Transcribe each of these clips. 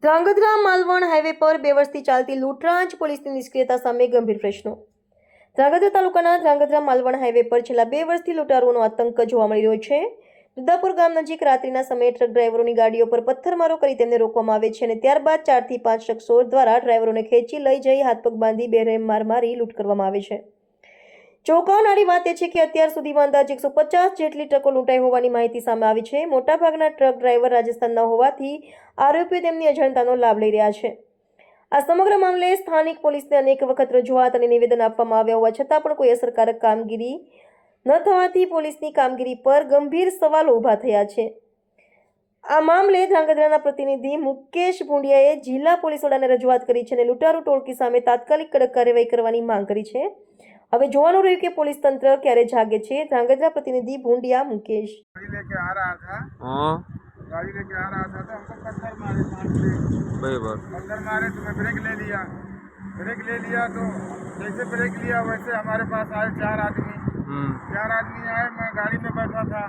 Dhrangadhra Malvan highway પર 2 વર્ષથી ચાલતી લૂંટરાજ પોલીસની નિષ્ક્રિયતા સામે ગંભીર પ્રશ્નો। ધ્રાંગધ્રા તાલુકાના ધ્રાંગધ્રા માલવણ હાઈવે પર છેલ્લા 2 વર્ષથી લૂંટારુઓનો આતંક જોવા મળી રહ્યો છે। દુદાપુર ગામ નજીક રાત્રિના સમયે ટ્રક ડ્રાઈવરોની ગાડીઓ પર પથ્થરમારો કરી તેમને રોકવામાં આવે છે અને ત્યારબાદ 4 થી 5 શખ્સો દ્વારા ડ્રાઈવરોને ખેંચી લઈ જઈ હાથ પગ બાંધી બેરહેમ માર મારી લૂંટ કરવામાં આવે છે। ચોંકાવનારી વાત એ છે કે અત્યાર સુધીમાં અંદાજે 150 જેટલી ટ્રકો લૂંટાઈ હોવાની માહિતી સામે આવી છે। મોટાભાગના ટ્રક ડ્રાઈવર રાજસ્થાનના હોવાથી આરોપીઓ તેમની અજાણતાનો લાભ લઈ રહ્યા છે। આ સમગ્ર મામલે સ્થાનિક પોલીસને અનેક વખત રજૂઆત અને નિવેદન આપવામાં આવ્યા હોવા છતાં પણ કોઈ અસરકારક કામગીરી ન થવાથી પોલીસની કામગીરી પર ગંભીર સવાલો ઊભા થયા છે। આ મામલે ધ્રાંગધ્રાના પ્રતિનિધિ મુકેશ ભુંડિયાએ જિલ્લા પોલીસ વડાને રજૂઆત કરી છે અને લૂંટારૂ ટોળકી સામે તાત્કાલિક કડક કાર્યવાહી કરવાની માંગ કરી છે। હવે જોવાનું રહ્યું કે પોલીસ તંત્ર ક્યારે જાગે છે। ધ્રાંગધ્રા प्रतिनिधि भूंडिया मुकेश गाड़ी लेके आ रहा था तो हमको पत्थर मारे पत्थर मारे तो मैं ब्रेक ले लिया तो जैसे ब्रेक लिया वैसे हमारे पास आए 4 आदमी आए। मैं गाड़ी में बैठा था,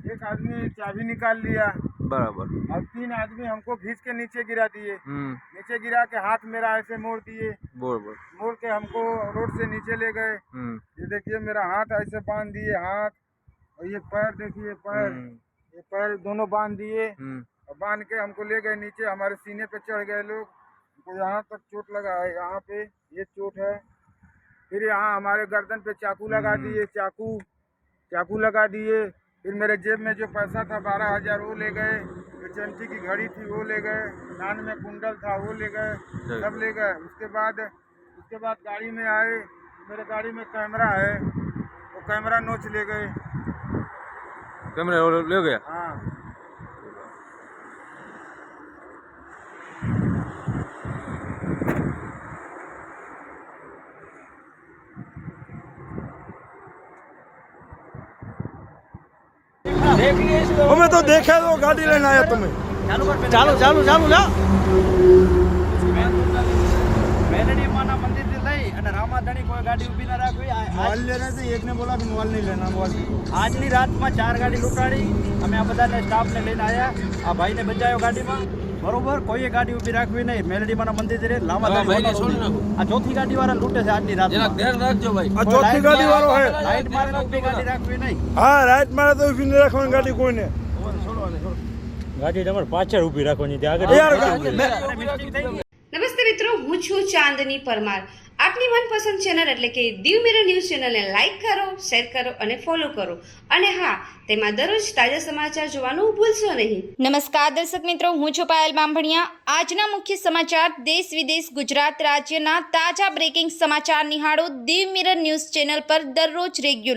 एक आदमी चाबी निकाल लिया बराबर और 3 आदमी हमको खींच के नीचे गिरा दिए। नीचे गिरा के हाथ मेरा ऐसे मोड़ दिए, मोड़ के हमको रोड से नीचे ले गए। ये देखिए मेरा हाथ ऐसे बांध दिए, हाथ और ये पैर देखिए, ये पैर दोनों बांध दिए और बांध के हमको ले गए नीचे। हमारे सीने पे चढ़ गए लोग, हमको यहाँ तक चोट लगा है, यहाँ पे ये चोट है। फिर यहाँ हमारे गर्दन पे चाकू लगा दिए, चाकू लगा दिए। फिर मेरे जेब में जो पैसा था 12,000 वो ले गए, जो चमची की घड़ी थी वो ले गए, कान में कुंडल था वो ले गए, सब ले गए। उसके बाद गाड़ी में आए, मेरे गाड़ी में कैमरा है, वो कैमरा नोच ले गए। कैमरा ले गया? हाँ। हमें तो देखा तो गाड़ी लेने आया तुम्हें। ચાલો મેલડી માના મંદિરથી લઈ અને રામાધણી કોઈ ગાડી ઊભી ના રાખવી। मोबाइल लेना था, एक ने बोला कि मोबाइल नहीं लेना। मोबाइल આજની રાતમાં 4 ગાડી લૂંટાડી। અમે આ બધાને સ્ટાફને લઈને આવ્યા, આ ભાઈને બચાવ્યો ગાડીમાં, બરોબર। કોઈએ ગાડી ઊભી રાખવી નહીં। મેલડી માના મંદિરથી રામાધણી આ ચોથી ગાડી વાળા લૂંટે છે આજની રાતમાં। ધ્યાન રાખજો ભાઈ, आ चौथी गाड़ी वालों है। લાઈટ મારે તો ઊભી ગાડી રાખવી નહીં। हाँ राइट मारे तो उसी ने रखो गाड़ी कोई ने। ગાડી તમારે પાછળ ઊભી રાખવાની ત્યાં यार મિસ્ટેક થઈ ગઈ। નમસ્તે મિત્રો, હું છું ચાંદની પરમાર। આપની મનપસંદ ચેનલ એટલે કે દીવ મિરર ન્યૂઝ ચેનલને લાઈક કરો, શેર કરો અને ફોલો કરો। અને હા, તેમાં દરરોજ તાજા સમાચાર જોવાનું ભૂલશો નહીં। નમસ્કાર દર્શક મિત્રો, હું છું પાયલ બામભણિયા। આજના મુખ્ય સમાચાર દેશ વિદેશ ગુજરાત રાજ્યના તાજા બ્રેકિંગ સમાચાર નિહાળો દીવ મિરર ન્યૂઝ ચેનલ પર દરરોજ રેગ્યુલર।